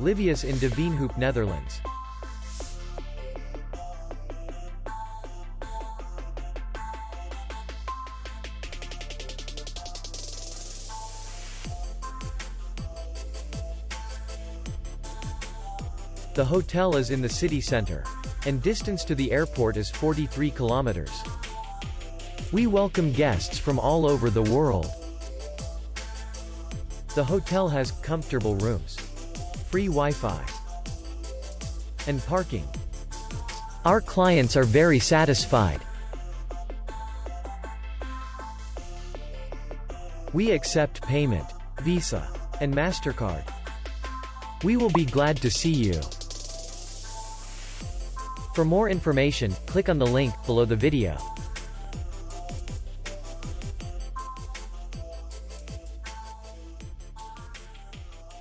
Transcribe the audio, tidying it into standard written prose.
Livius in de Veenhoop, Netherlands. The hotel is in the city center, and distance to the airport is 43 kilometers. We welcome guests from all over the world. The hotel has comfortable rooms, free Wi-Fi, and parking. Our clients are very satisfied. We accept payment, Visa, and MasterCard. We will be glad to see you. For more information, click on the link below the video.